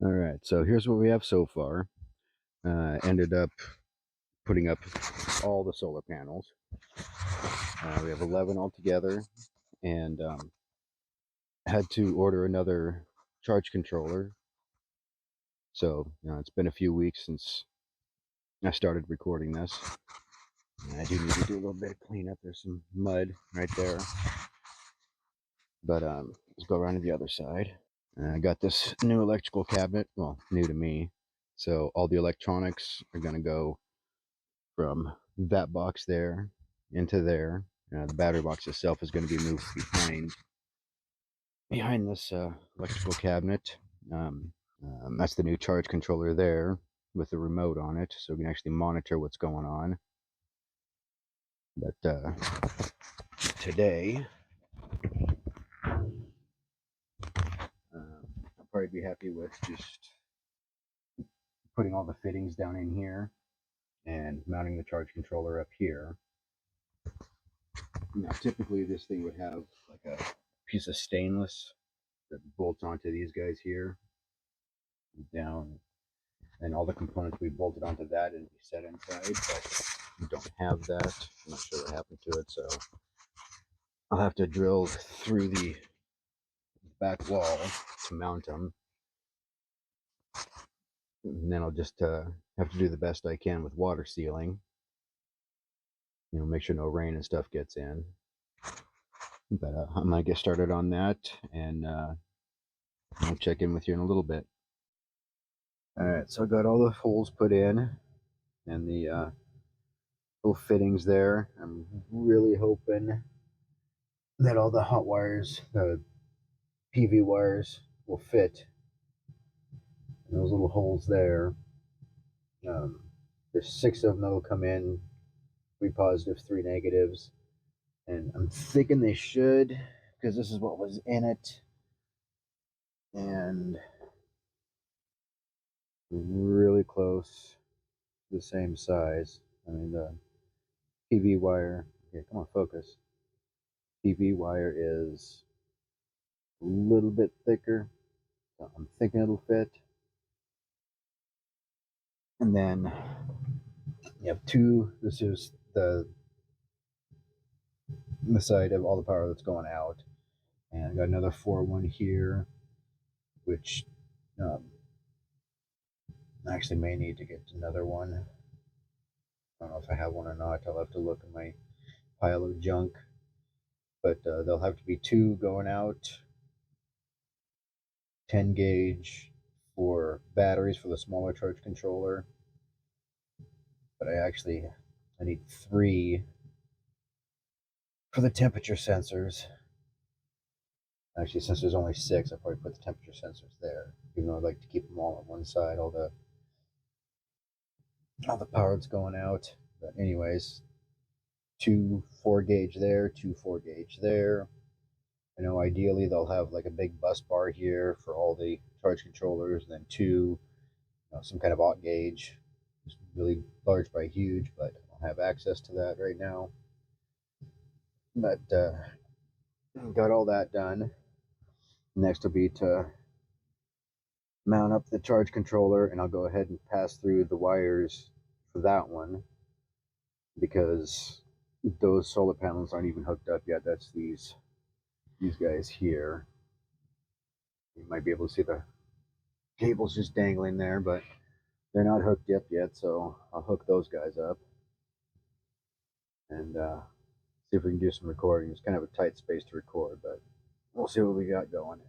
All right, so here's what we have so far. Ended up putting up all the solar panels. We have 11 altogether, and had to order another charge controller. So, it's been a few weeks since I started recording this. And I do need to do a little bit of cleanup. There's some mud right there. But let's go around to the other side. I got this new electrical cabinet. Well, new to me. So all the electronics are going to go from that box there into there. The battery box itself is going to be moved behind this electrical cabinet. That's the new charge controller there with the remote on it, so we can actually monitor what's going on. But today, I'll probably be happy with just putting all the fittings down in here and mounting the charge controller up here. Now, typically this thing would have like a piece of stainless that bolts onto these guys here, down, and all the components we bolted onto that and be set inside, but we don't have that. I'm not sure what happened to it, so I'll have to drill through the back wall to mount them, and then I'll just have to do the best I can with water sealing. Make sure no rain and stuff gets in. But I'm gonna get started on that, and I'll check in with you in a little bit. All right, so I got all the holes put in and the little fittings there. I'm really hoping that all the hot wires, the PV wires, will fit in those little holes there. There's 6 of them that will come in, 3 positives, 3 negatives, and I'm thinking they should, because this is what was in it, and really close to the same size. I mean, the PV wire, here, come on, focus. PV wire is a little bit thicker, so I'm thinking it'll fit. And then you have 2, this is the side of all the power that's going out. And I got another 4-1 here, which I actually may need to get another one. I don't know if I have one or not. I'll have to look in my pile of junk. But there'll have to be 2 going out, 10 gauge for batteries for the smaller charge controller. But I need 3 for the temperature sensors. Actually, since there's only 6, I'll probably put the temperature sensors there. Even though I'd like to keep them all on one side, all the power that's going out. But anyways, 2 4-gauge there, 2 4-gauge there. I know ideally they'll have like a big bus bar here for all the charge controllers, and then 2, some kind of aught gauge, just really large by huge, but I don't have access to that right now. But got all that done. Next will be to mount up the charge controller, and I'll go ahead and pass through the wires for that one, because those solar panels aren't even hooked up yet. That's these guys here. You might be able to see the cables just dangling there, but they're not hooked up yet, so I'll hook those guys up and see if we can do some recording. It's kind of a tight space to record, but we'll see what we got going.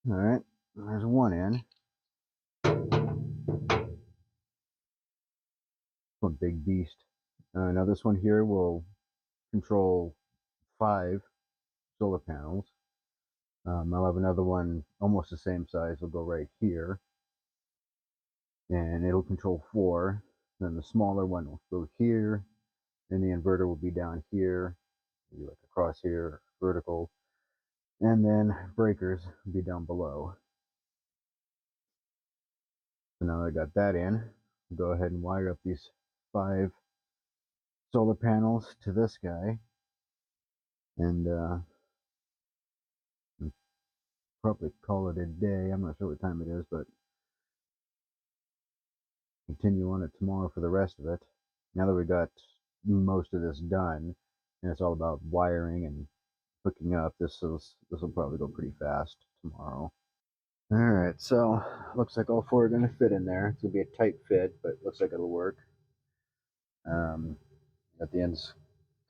All right, there's one in. One big beast. Now this one here will control 5 solar panels. I'll have another one almost the same size. Will go right here, and it'll control 4. Then the smaller one will go here, and the inverter will be down here, maybe like across here, vertical, and then breakers will be down below. So now that I got that in, I'll go ahead and wire up these 5 solar panels to this guy, and probably call it a day. I'm not sure what time it is, but continue on it tomorrow for the rest of it. Now that we got most of this done, and it's all about wiring and hooking up, this will probably go pretty fast tomorrow. All right, so looks like all 4 are going to fit in there. It's going to be a tight fit, but looks like it'll work. At the ends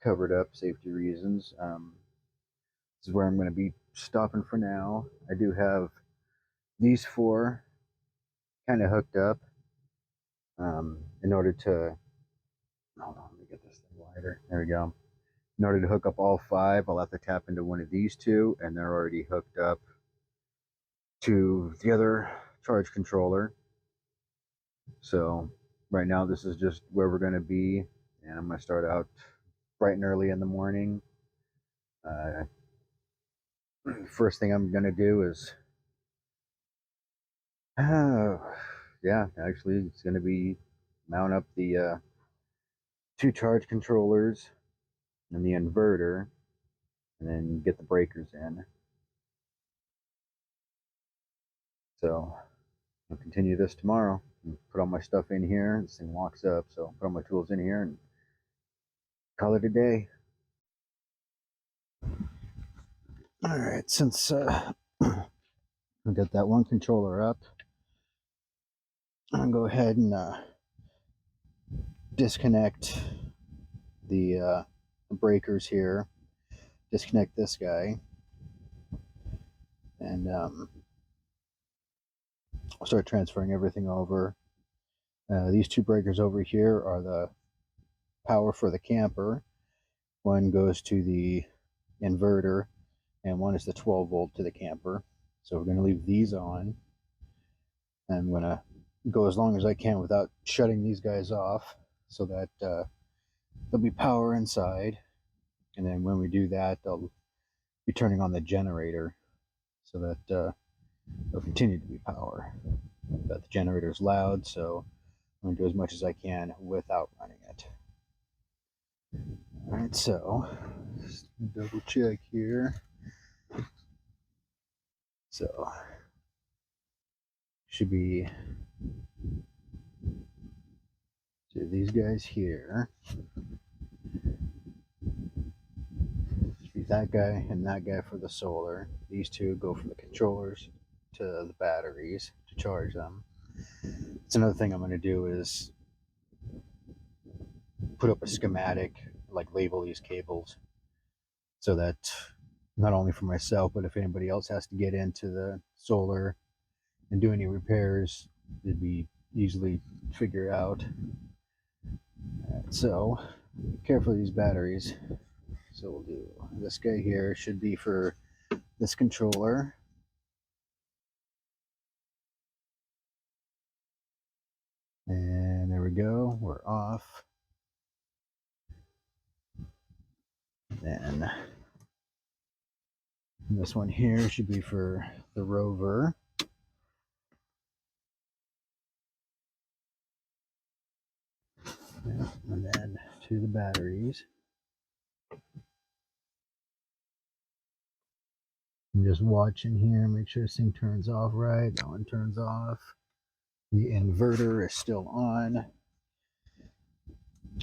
covered up, safety reasons. This is where I'm going to be stopping for now. I do have these 4 kind of hooked up in order to, hold on, let me get this thing wider. There we go. In order to hook up all 5, I'll have to tap into one of these 2, and they're already hooked up to the other charge controller. So right now this is just where we're going to be, and I'm going to start out bright and early in the morning. First thing I'm going to do is yeah, actually it's going to be mount up the 2 charge controllers and the inverter, and then get the breakers in. So I'll continue this tomorrow. Put all my stuff in here. This thing locks up, so I'll put all my tools in here and call it a day. All right, since we got that one controller up, I'll go ahead and disconnect the breakers here. Disconnect this guy, and I'll start transferring everything over. These 2 breakers over here are the power for the camper. One goes to the inverter, and one is the 12 volt to the camper. So we're going to leave these on. I'm going to go as long as I can without shutting these guys off, so that there'll be power inside. And then when we do that, they'll be turning on the generator, so that there'll continue to be power. But the generator's loud, so I'm going to do as much as I can without running it. All right, so just double check here. So should be these guys here. Should be that guy and that guy for the solar. These 2 go from the controllers to the batteries to charge them. It's another thing I'm going to do is put up a schematic, like label these cables, so that not only for myself, but if anybody else has to get into the solar and do any repairs, it'd be easily figure out. Right, so careful of these batteries. So we'll do this guy here, should be for this controller. And there we go, we're off. Then this one here should be for the rover. And then to the batteries. I'm just watching here, make sure this thing turns off right. That one turns off. The inverter is still on.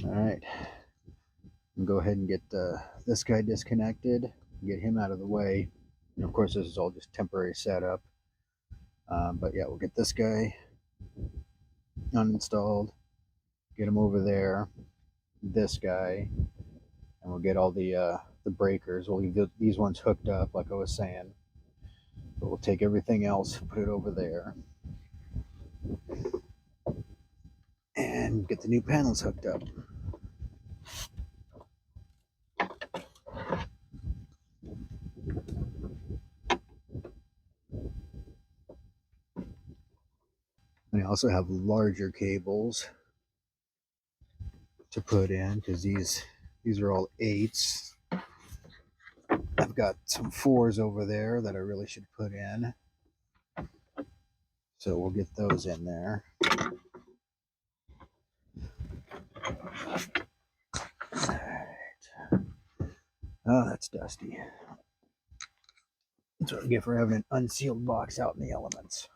All right, I'm go ahead and get this guy disconnected, get him out of the way. And of course, this is all just temporary setup. But yeah, we'll get this guy uninstalled, get him over there, this guy, and we'll get all the breakers. We'll leave these ones hooked up, like I was saying. But we'll take everything else, put it over there, and get the new panels hooked up. also have larger cables to put in because these are all 8s. I've got some 4s over there that I really should put in. So we'll get those in there. Alright. Oh, that's dusty. That's what I get for having an unsealed box out in the elements.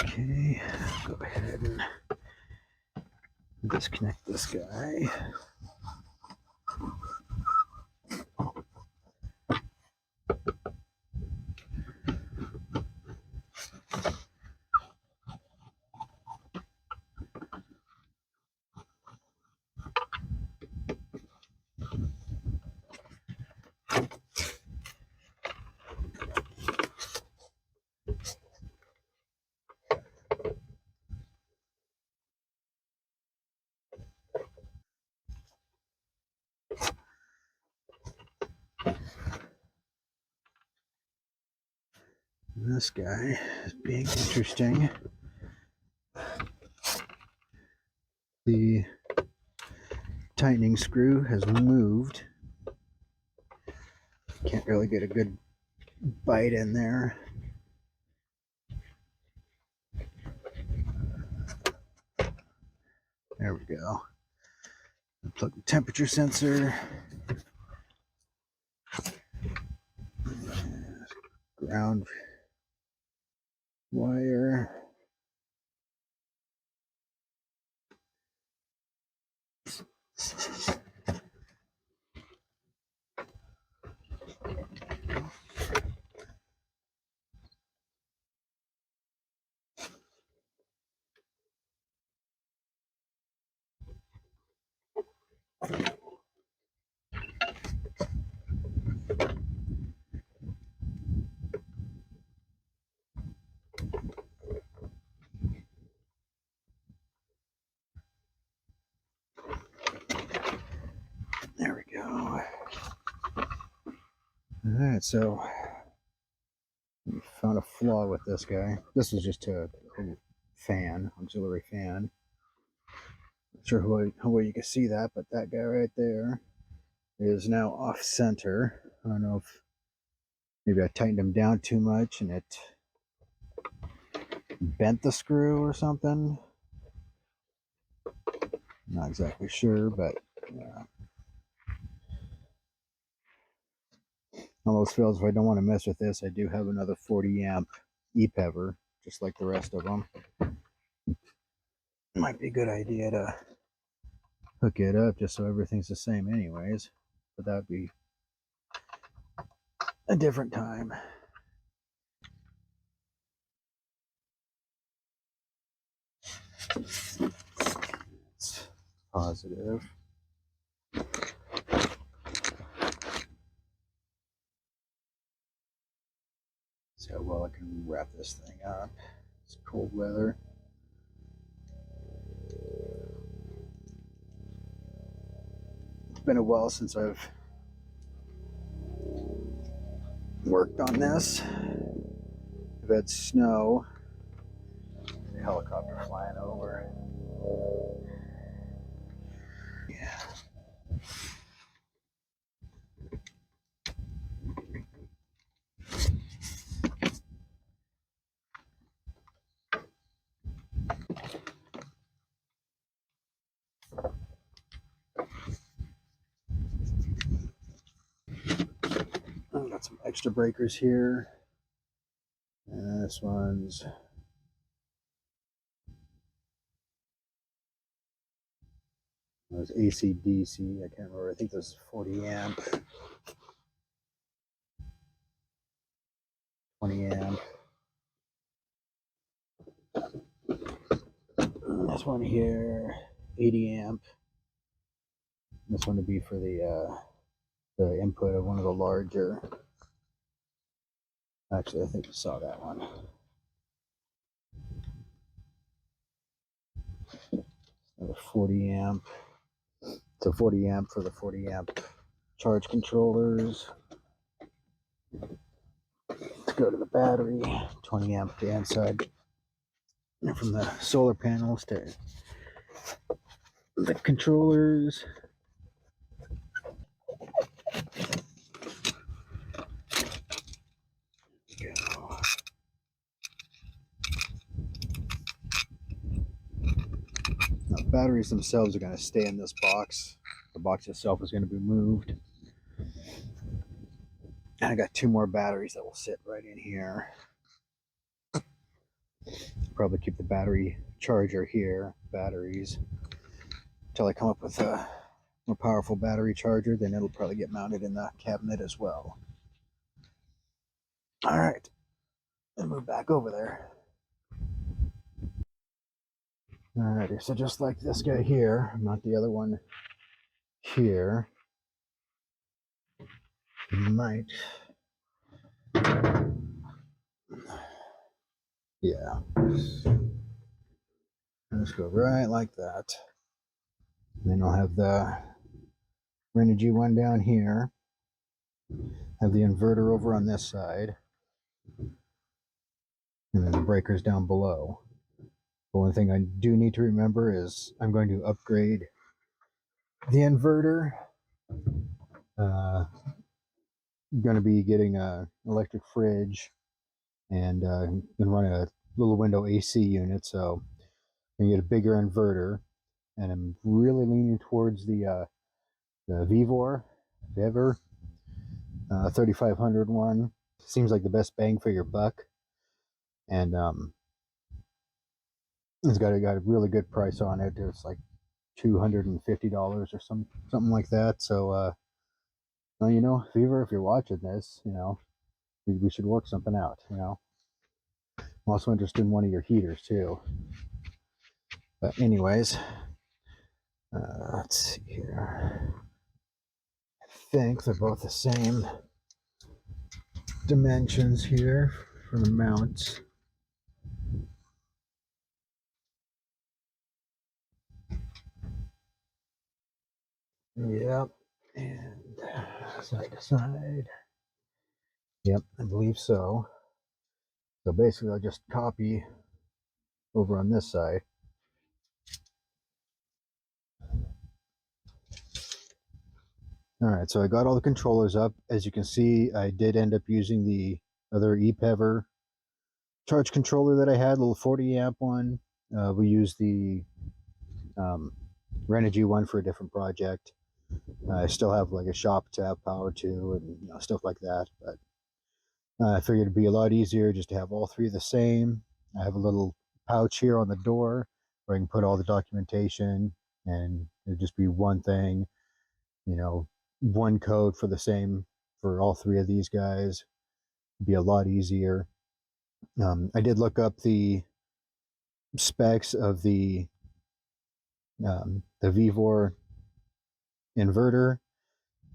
Okay, go ahead and disconnect this guy. This guy is being interesting. The tightening screw has moved. Can't really get a good bite in there. There we go. Plug the temperature sensor. Ground wire. There we go. Alright, so we found a flaw with this guy. This was just a fan, auxiliary fan. Not sure how well you can see that, but that guy right there is now off center. I don't know if maybe I tightened him down too much and it bent the screw or something. Not exactly sure, but yeah. Almost feels if I don't want to mess with this, I do have another 40 amp Epever, just like the rest of them. Might be a good idea to hook it up just so everything's the same anyways, but that would be a different time. It's positive. See how well I can wrap this thing up. It's cold weather. It's been a while since I've worked on this. We've had snow. There's a helicopter flying over. Yeah. I've got some extra breakers here. And this one's AC DC. I can't remember. I think this is 40 amp, 20 amp. And this one here, 80 amp. This one would be for the input of one of the larger. Actually, I think you saw that one. Another 40 amp. So 40 amp for the 40 amp charge controllers. Let's go to the battery. 20 amp the inside And from the solar panels to the controllers. Go. Now, the batteries themselves are going to stay in this box. The box itself is going to be moved. And I got 2 more batteries that will sit right in here. Probably keep the battery charger here, batteries, until I come up with a more powerful battery charger. Then it'll probably get mounted in the cabinet as well. All right, and move back over there. Alrighty, so just like this guy here, not the other one here, you might, yeah, just go right like that. And then I'll have the Renogy one down here, have the inverter over on this side, and then the breakers down below. The one thing I do need to remember is I'm going to upgrade the inverter. Going to be getting an electric fridge and going to run a little window AC unit, so I'm going to get a bigger inverter. And I'm really leaning towards the Epever 3500 one. Seems like the best bang for your buck, and it's got a really good price on it. It's like $250 or something like that. So, well, you know, Epever, if you're watching this, you know, we should work something out. You know, I'm also interested in one of your heaters too. But anyways, let's see here. I think they're both the same dimensions here for the mounts. Yep, and side to side. Yep, I believe so. So basically, I'll just copy over on this side. All right, so I got all the controllers up. As you can see, I did end up using the other Epever charge controller that I had, a little 40 amp one. We used the Renogy one for a different project. I still have like a shop to have power to, and you know, stuff like that. But I figured it'd be a lot easier just to have all 3 the same. I have a little pouch here on the door where I can put all the documentation, and it'd just be one thing, you know, one code for the same for all 3 of these guys. It'd be a lot easier. I did look up the specs of the Epever inverter.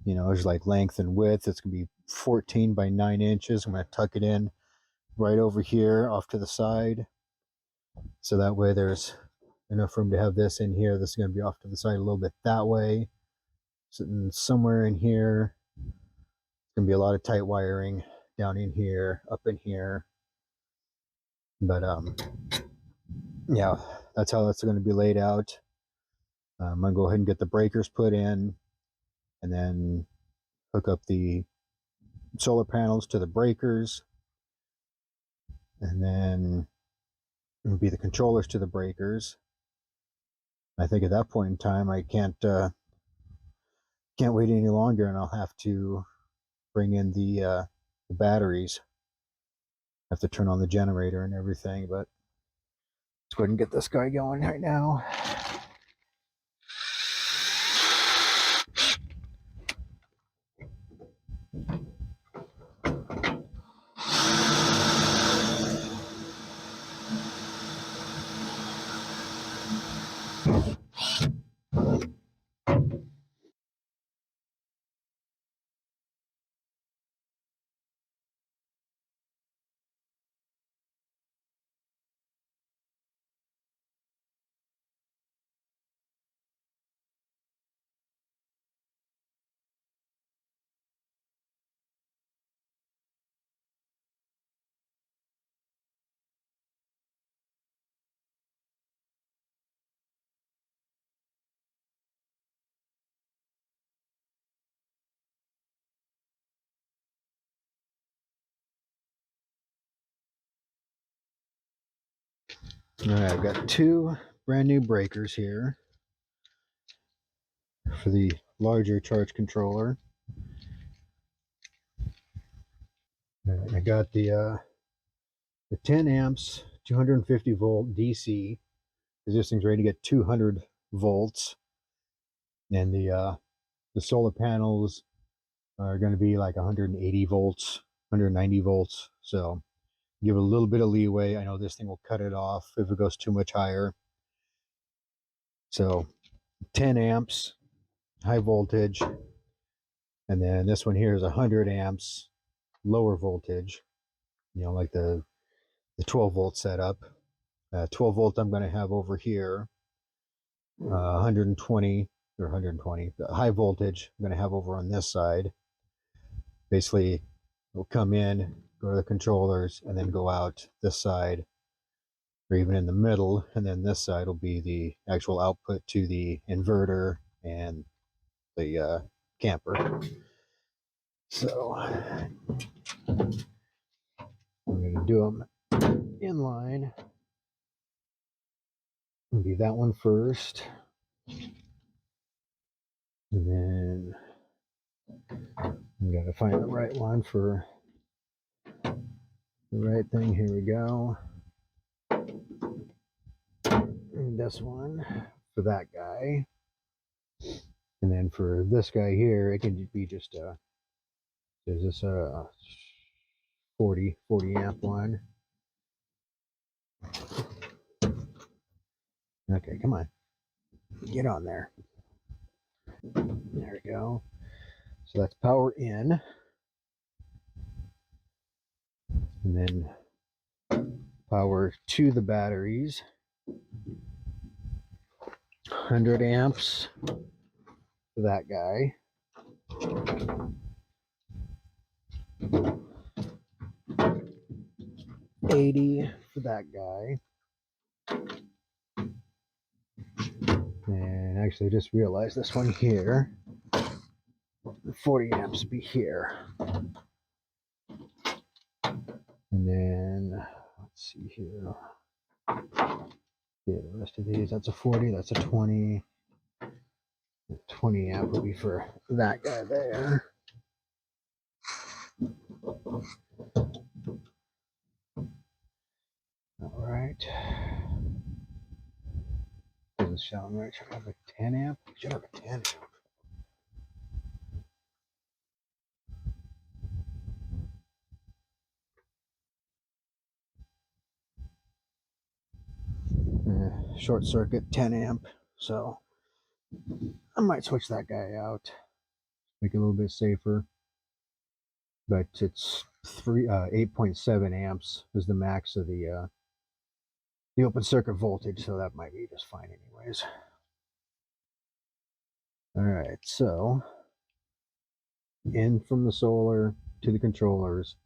You know, there's like length and width. It's gonna be 14 by 9 inches. I'm gonna tuck it in right over here off to the side, so that way there's enough room to have this in here. This is going to be off to the side a little bit that way, sitting somewhere in here. It's going to be a lot of tight wiring down in here, up in here. But yeah, that's how that's going to be laid out. I'm going to go ahead and get the breakers put in, and then hook up the solar panels to the breakers, and then it'll be the controllers to the breakers. I think at that point in time, I can't wait any longer, and I'll have to bring in the batteries. I have to turn on the generator and everything, but let's go ahead and get this guy going right now. All right, I've got two brand new breakers here for the larger charge controller. I got the 10 amps, 250 volt DC, because this thing's ready to get 200 volts, and the solar panels are going to be like 180 volts, 190 volts. So give it a little bit of leeway. I know this thing will cut it off if it goes too much higher. So 10 amps, high voltage, and then this one here is 100 amps, lower voltage. You know, like the 12 volt setup. 12 volt I'm going to have over here. 120 or 120. The high voltage I'm going to have over on this side. Basically, it'll come in, go to the controllers, and then go out this side, or even in the middle, and then this side will be the actual output to the inverter and the camper. So I'm going to do them in line. I'll do that one first, and then I'm going to find the right one for the right thing. Here we go. And this one for that guy. And then for this guy here, it can be just there's this 40 amp one. Okay, come on. Get on there. There we go. So that's power in. And then power to the batteries. 100 amps for that guy. 80 for that guy. And actually, I just realized this one here, 40 amps be here. And then, let's see here. Yeah, the rest of these, that's a 40, that's a 20. The 20 amp will be for that guy there. All right. Doesn't sound right. Should I have a 10 amp? Should have a 10 amp. Short circuit 10 amp. So I might switch that guy out, make it a little bit safer. But it's 8.7 amps is the max of the open circuit voltage, so that might be just fine anyways. All right, so in from the solar to the controllers,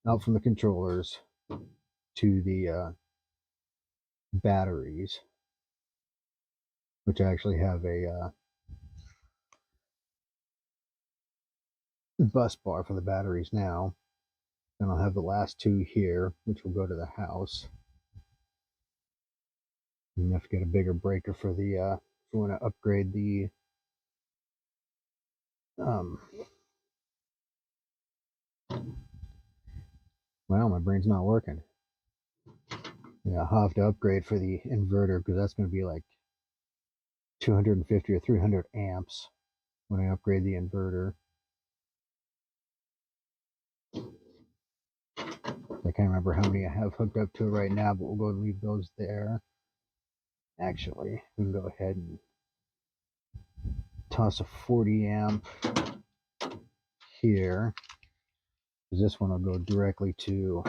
out from the controllers to the batteries, which actually have a bus bar for the batteries now. Then I'll have the last two here, which will go to the house. You have to get a bigger breaker for the if you want to upgrade the well, my brain's not working. Yeah, I'll have to upgrade for the inverter because that's going to be like 250 or 300 amps when I upgrade the inverter. I can't remember how many I have hooked up to it right now, but we'll go and leave those there. Actually, we can go ahead and toss a 40 amp here, because this one will go directly to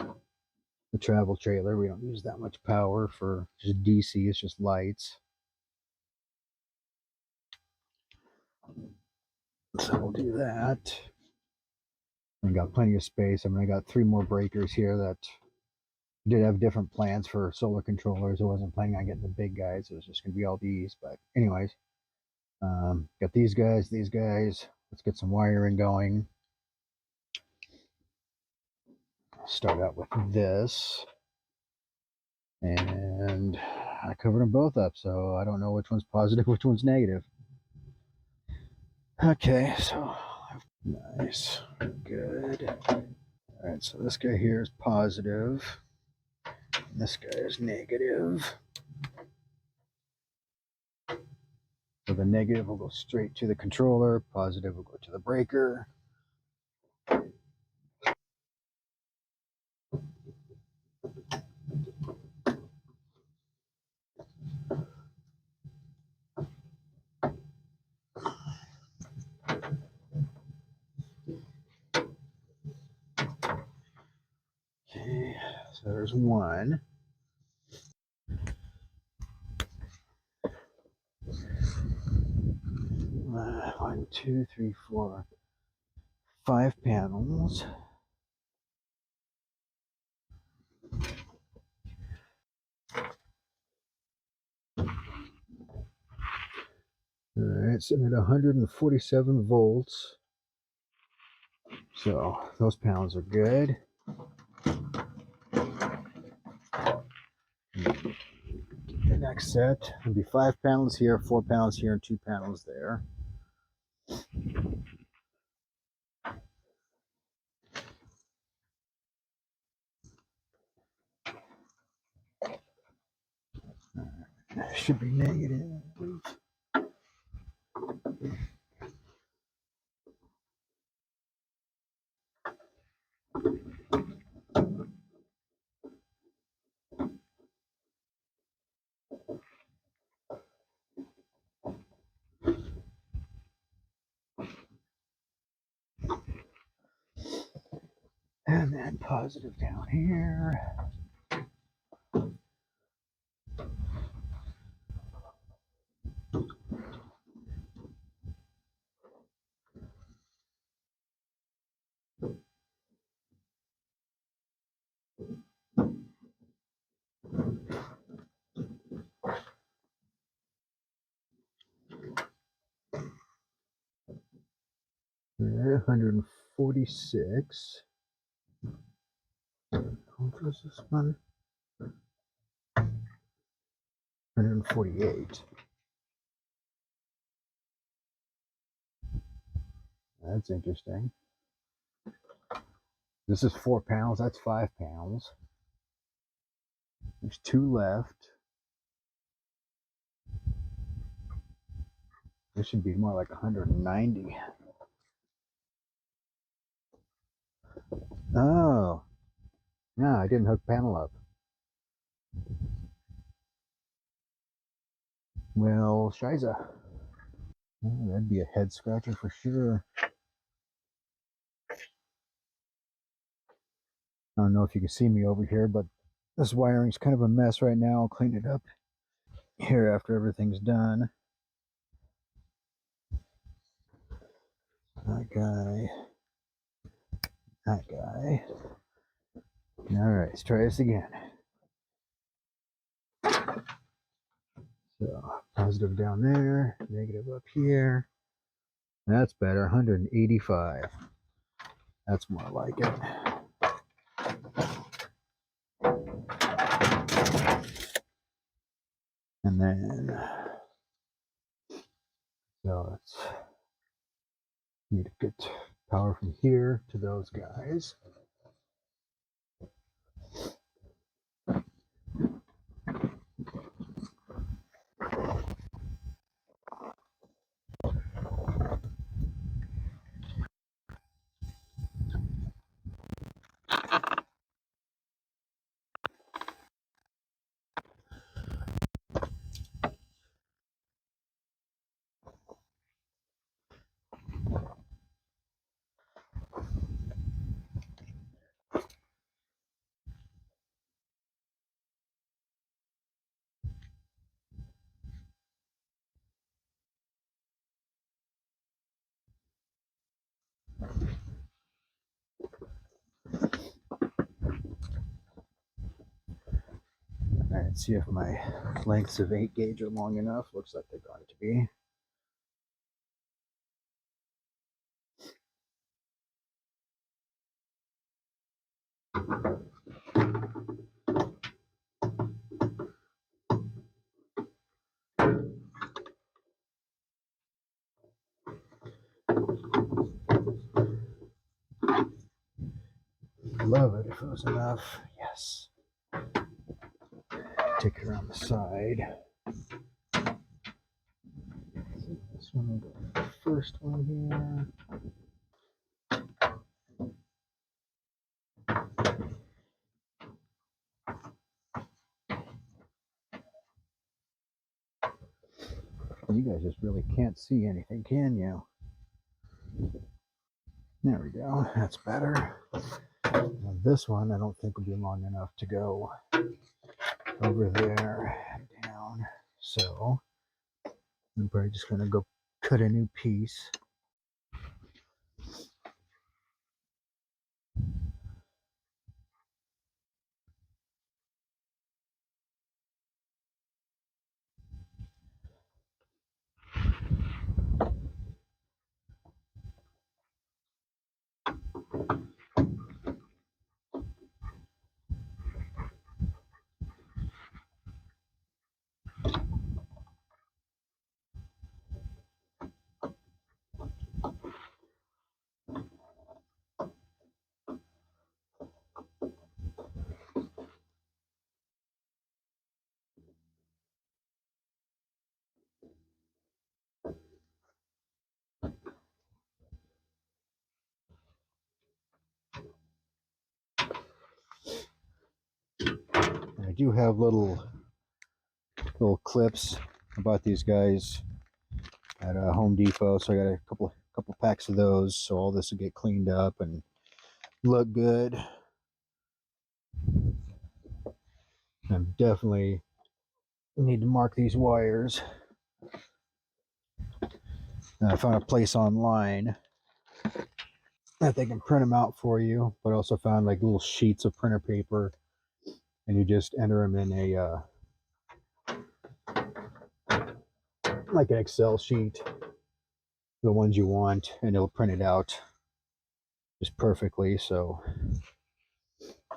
the travel trailer. We don't use that much power for just DC, it's just lights. So we'll do that. I got plenty of space. I mean, I got 3 more breakers here that did have different plans for solar controllers. I wasn't planning on getting the big guys. It was just going to be all these. But anyways, got these guys, these guys. Let's get some wiring going. I'll start out with this. And I covered them both up, so I don't know which one's positive, which one's negative. Okay, so nice, good. All right, so this guy here is positive, and this guy is negative. So the negative will go straight to the controller, positive will go to the breaker. Okay, so there's one. One, two, three, four, 5 panels. All right, sitting at 147 volts. So those panels are good. The next set will be 5 panels here, 4 panels here, and 2 panels there. Should be negative. And then positive down here. There, 146. What was this one? 148. That's interesting. This is 4 panels. That's 5 panels. There's 2 left. This should be more like 190. Oh, no, I didn't hook panel up. Well, shiza. Oh, that'd be a head scratcher for sure. I don't know if you can see me over here, but this wiring's kind of a mess right now. I'll clean it up here after everything's done. That guy. That guy. All right, let's try this again. So positive down there, negative up here. That's better, 185. That's more like it. And then, so let's need to get power from here to those guys. All right, see if my lengths of 8 gauge are long enough. Looks like they're going to be. love it if it was enough. Yes. Take it around the side. This one will go the first one here. You guys just really can't see anything, can you? There we go. That's better. Now this one I don't think will be long enough to go over there and down. So I'm probably just going to go cut a new piece. And I do have little clips. I bought these guys at Home Depot, so I got a couple packs of those. So all this will get cleaned up and look good. I definitely need to mark these wires. And I found a place online that they can print them out for you, but I also found like little sheets of printer paper, and you just enter them in a like an Excel sheet, the ones you want, and it'll print it out just perfectly. So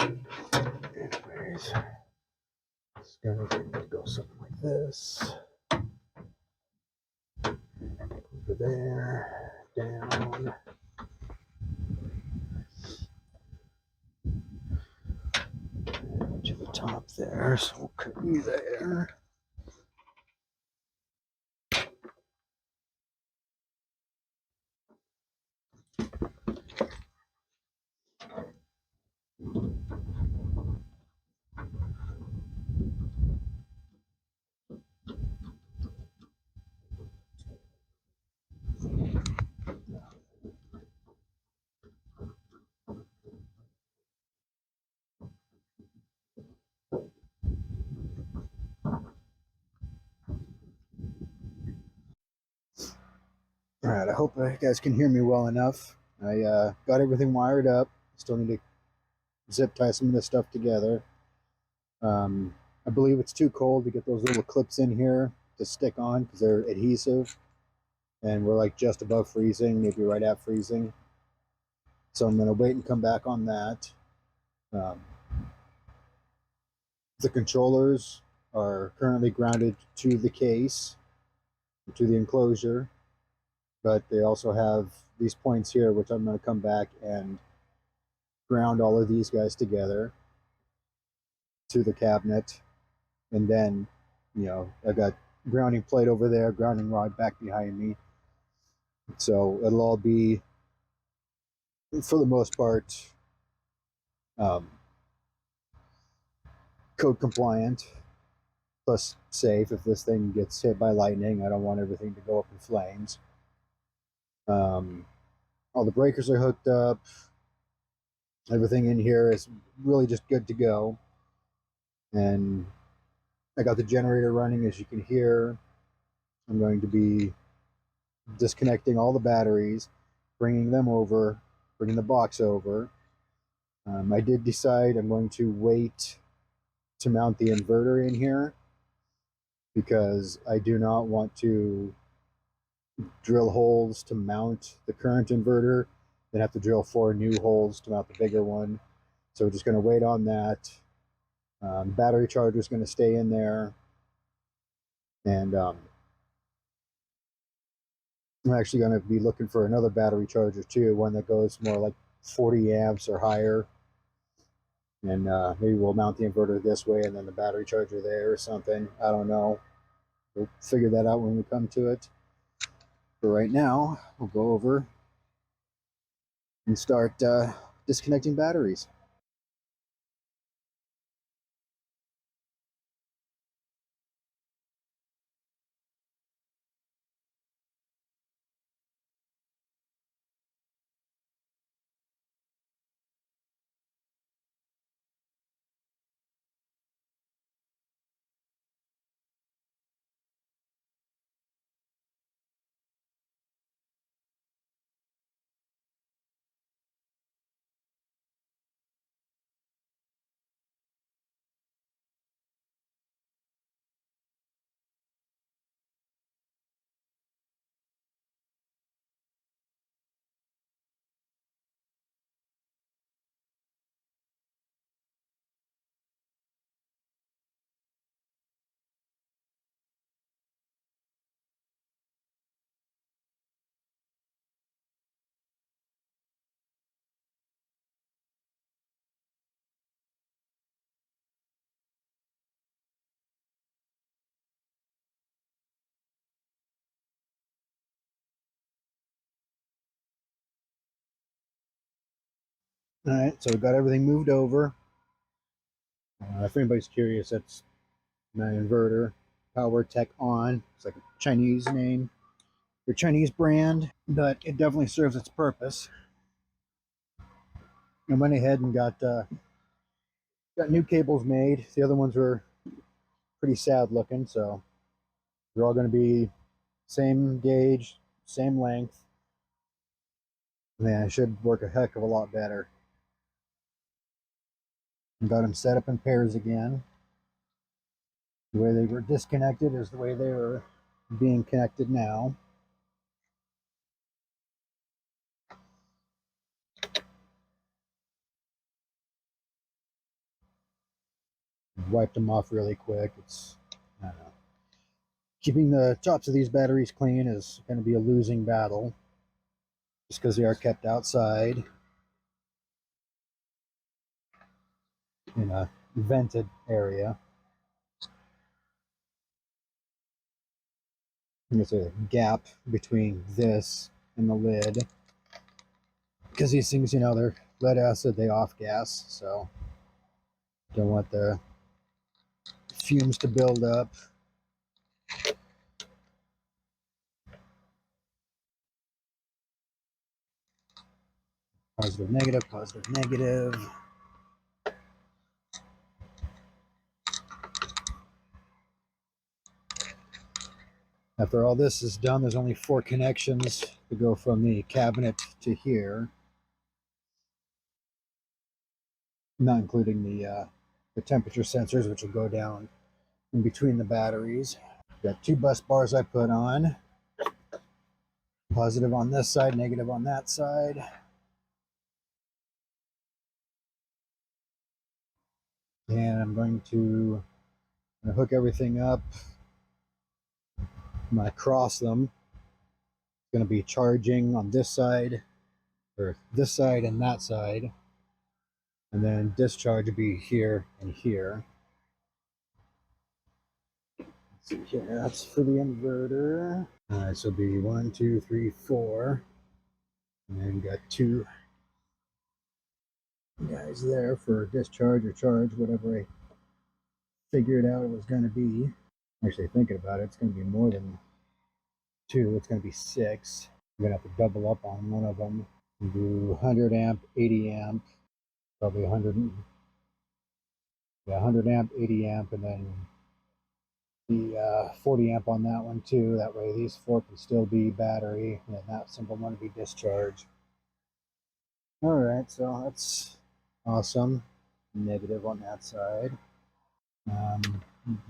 anyways, it's gonna go something like this. Over there, down. To the top there, so we'll cut you there. All right, I hope you guys can hear me well enough. I got everything wired up. Still need to zip tie some of this stuff together. I believe it's too cold to get those little clips in here to stick on because they're adhesive, and we're like just above freezing, maybe right at freezing. So I'm going to wait and come back on that. The controllers are currently grounded to the case, to the enclosure, but they also have these points here, which I'm going to come back and ground all of these guys together to the cabinet. And then, you know, I got grounding plate over there, grounding rod back behind me. So it'll all be, for the most part, code compliant, plus safe. If this thing gets hit by lightning, I don't want everything to go up in flames. All the breakers are hooked up. Everything in here is really just good to go. And I got the generator running, as you can hear. I'm going to be disconnecting all the batteries, bringing them over, bringing the box over. I did decide I'm going to wait to mount the inverter in here because I do not want to drill holes to mount the current inverter, then have to drill 4 new holes to mount the bigger one. So we're just going to wait on that. Battery charger is going to stay in there, and I'm actually going to be looking for another battery charger too, one that goes more like 40 amps or higher. And maybe we'll mount the inverter this way and then the battery charger there or something. I don't know. We'll figure that out when we come to it. But right now, we'll go over and start disconnecting batteries. All right, so we've got everything moved over. If anybody's curious, that's my inverter, Power Tech On. It's like a Chinese name, or Chinese brand, but it definitely serves its purpose. I went ahead and got new cables made. The other ones were pretty sad looking, so they're all going to be same gauge, same length. Man, it should work a heck of a lot better. Got them set up in pairs again. The way they were disconnected is the way they were being connected now. Wiped them off really quick. It's, I don't know. Keeping the tops of these batteries clean is going to be a losing battle, just because they are kept outside in a vented area. There's a gap between this and the lid, because these things, you know, they're lead acid, they off gas, so don't want the fumes to build up. Positive, negative, positive, negative. After all this is done, there's only 4 connections to go from the cabinet to here, not including the temperature sensors, which will go down in between the batteries. Got 2 bus bars I put on, positive on this side, negative on that side. And I'm going to hook everything up. I'm going to cross them. It's going to be charging on this side, or this side and that side. And then discharge will be here and here. So here, that's for the inverter. Alright, so it'll be 1, 2, 3, 4. And then got 2 guys there for discharge or charge, whatever I figured out it was going to be. Actually, thinking about it, it's going to be more than 2. It's going to be 6. I'm going to have to double up on one of them. Do 100 amp, 80 amp, probably 100 amp, 80 amp, and then the 40 amp on that one too. That way these 4 can still be battery, and that single one to be discharge. All right, so that's awesome. Negative on that side.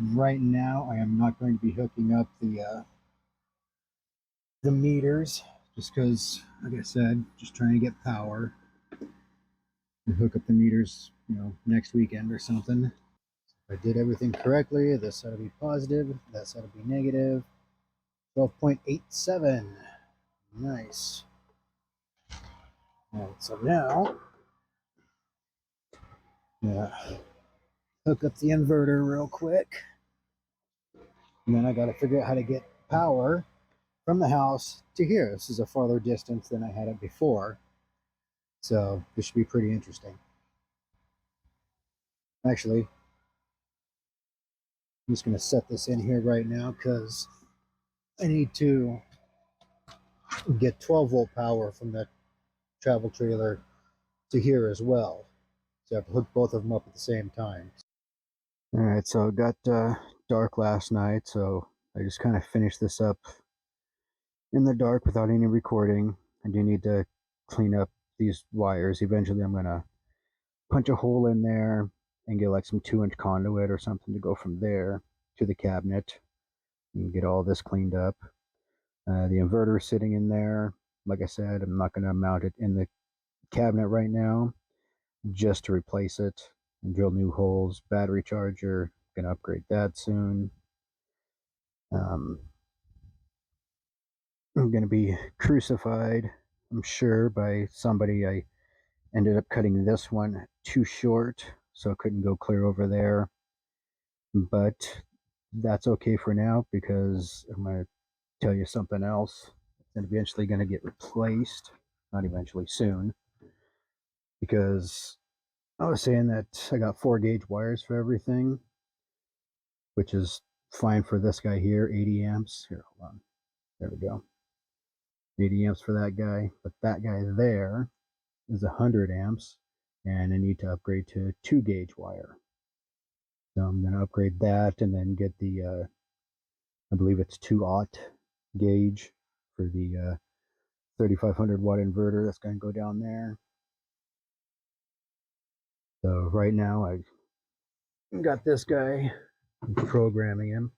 Right now, I am not going to be hooking up the meters, just because, like I said, just trying to get power. And hook up the meters, you know, next weekend or something. If I did everything correctly, this side will be positive, that side will be negative. 12.87. Nice. All right, so now Yeah. Hook up the inverter real quick. And then I got to figure out how to get power from the house to here. This is a farther distance than I had it before. So this should be pretty interesting. Actually, I'm just going to set this in here right now because I need to get 12-volt power from the travel trailer to here as well. So I have to hook both of them up at the same time. All right, so it got dark last night, so I just kind of finished this up in the dark without any recording. I do need to clean up these wires. Eventually I'm going to punch a hole in there and get like some 2-inch conduit or something to go from there to the cabinet and get all this cleaned up. The inverter is sitting in there. Like I said, I'm not going to mount it in the cabinet right now, just to replace it and drill new holes. Battery charger, gonna upgrade that soon. I'm gonna be crucified, I'm sure, by somebody. I ended up cutting this one too short, so it couldn't go clear over there. But that's okay for now because I'm gonna tell you something else. It's eventually gonna get replaced, not eventually, soon, because I was saying that I got 4-gauge wires for everything, which is fine for this guy here, 80 amps. Here, hold on. There we go. 80 amps for that guy. But that guy there is 100 amps, and I need to upgrade to 2-gauge wire. So I'm going to upgrade that and then get the, I believe it's 2-aught gauge for the 3500 watt inverter that's going to go down there. So right now I got this guy, I'm programming him.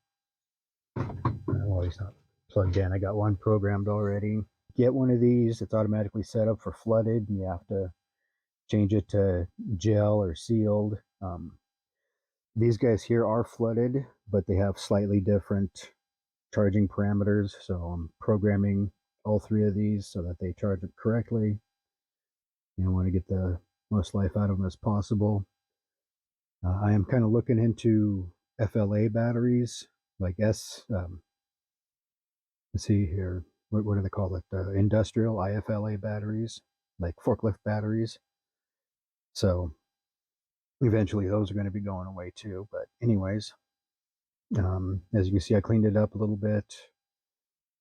Well, he's not plugged in. I got one programmed already. Get one of these, it's automatically set up for flooded, and you have to change it to gel or sealed. These guys here are flooded, but they have slightly different charging parameters. So I'm programming all 3 of these so that they charge it correctly. I want to get the most life out of them as possible. I am kind of looking into FLA batteries, like let's see here, what do they call it? Industrial IFLA batteries, like forklift batteries. So eventually those are going to be going away too. But anyways, as you can see, I cleaned it up a little bit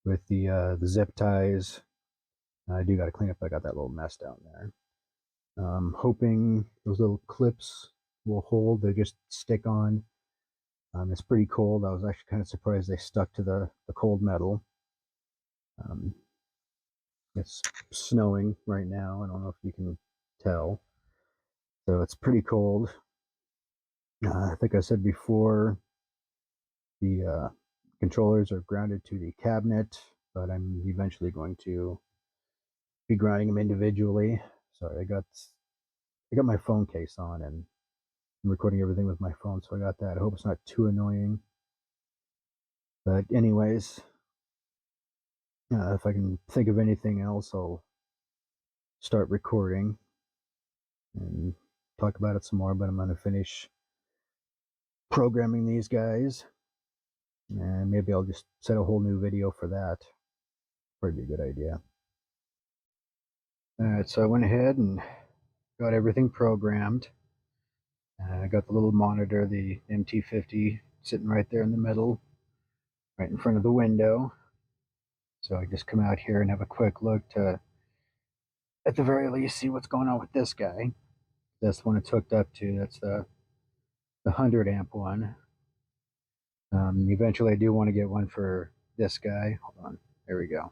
with the zip ties. I do got to clean up. I got that little mess down there. Hoping those little clips will hold. They just stick on. It's pretty cold. I was actually kind of surprised they stuck to the cold metal. It's snowing right now. I don't know if you can tell. So it's pretty cold. I think I said before, the controllers are grounded to the cabinet, but I'm eventually going to be grounding them individually. Sorry, I got my phone case on and I'm recording everything with my phone, so I got that. I hope it's not too annoying. But anyways, if I can think of anything else, I'll start recording and talk about it some more. But I'm going to finish programming these guys, and maybe I'll just set a whole new video for that. Probably be a good idea. All right, so I went ahead and got everything programmed. I got the little monitor, the MT50, sitting right there in the middle, right in front of the window. So I just come out here and have a quick look to, at the very least, see what's going on with this guy. That's the one it's hooked up to. That's the 100 amp one. Eventually, I do want to get one for this guy. Hold on. There we go.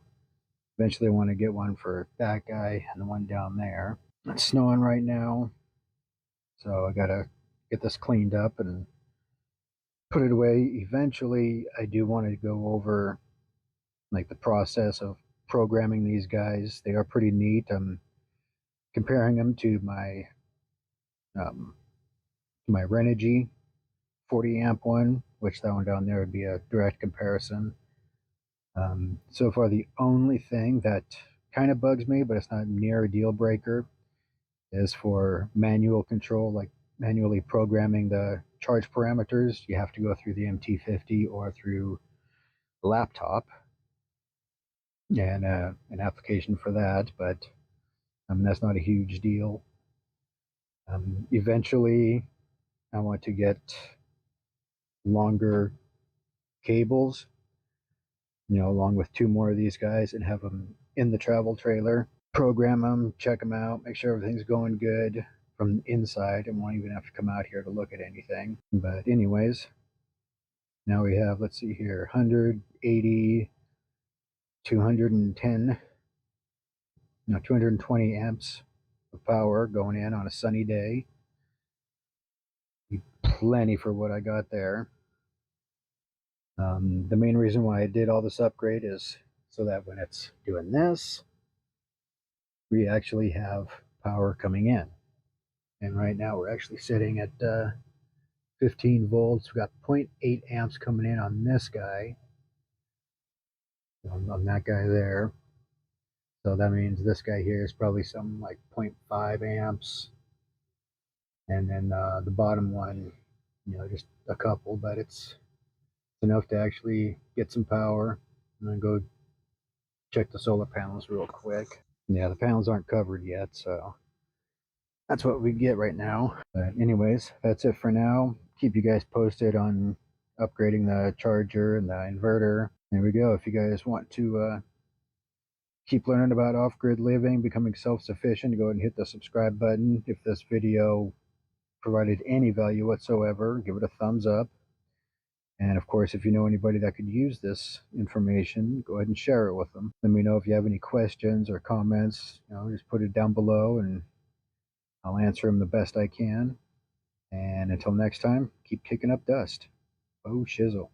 Eventually, I want to get one for that guy and the one down there. It's snowing right now, so I got to get this cleaned up and put it away. Eventually, I do want to go over like the process of programming these guys. They are pretty neat. I'm comparing them to my Renogy 40 amp one, which that one down there would be a direct comparison. So far, the only thing that kind of bugs me, but it's not near a deal breaker, is for manual control. Like manually programming the charge parameters, you have to go through the MT50 or through the laptop and an application for that, but that's not a huge deal. Eventually, I want to get longer cables, along with 2 more of these guys and have them in the travel trailer, program them, check them out, make sure everything's going good from inside, and won't even have to come out here to look at anything. But anyways, now we have, let's see here, 180, 210, no, 220 amps of power going in on a sunny day. Plenty for what I got there. The main reason why I did all this upgrade is so that when it's doing this, we actually have power coming in. And right now we're actually sitting at 15 volts. We've got 0.8 amps coming in on this guy, on that guy there. So that means this guy here is probably something like 0.5 amps. And then the bottom one, just a couple, but it's enough to actually get some power. I'm gonna go check the solar panels real quick. Yeah, the panels aren't covered yet, so that's what we get right now. But anyways, that's it for now. Keep you guys posted on upgrading the charger and the inverter. There we go. If you guys want to keep learning about off-grid living, becoming self-sufficient, go ahead and hit the subscribe button. If this video provided any value whatsoever, give it a thumbs up. And of course, if you know anybody that could use this information, go ahead and share it with them. Let me know if you have any questions or comments. Just put it down below and I'll answer them the best I can. And until next time, keep kicking up dust. Oh, shizzle.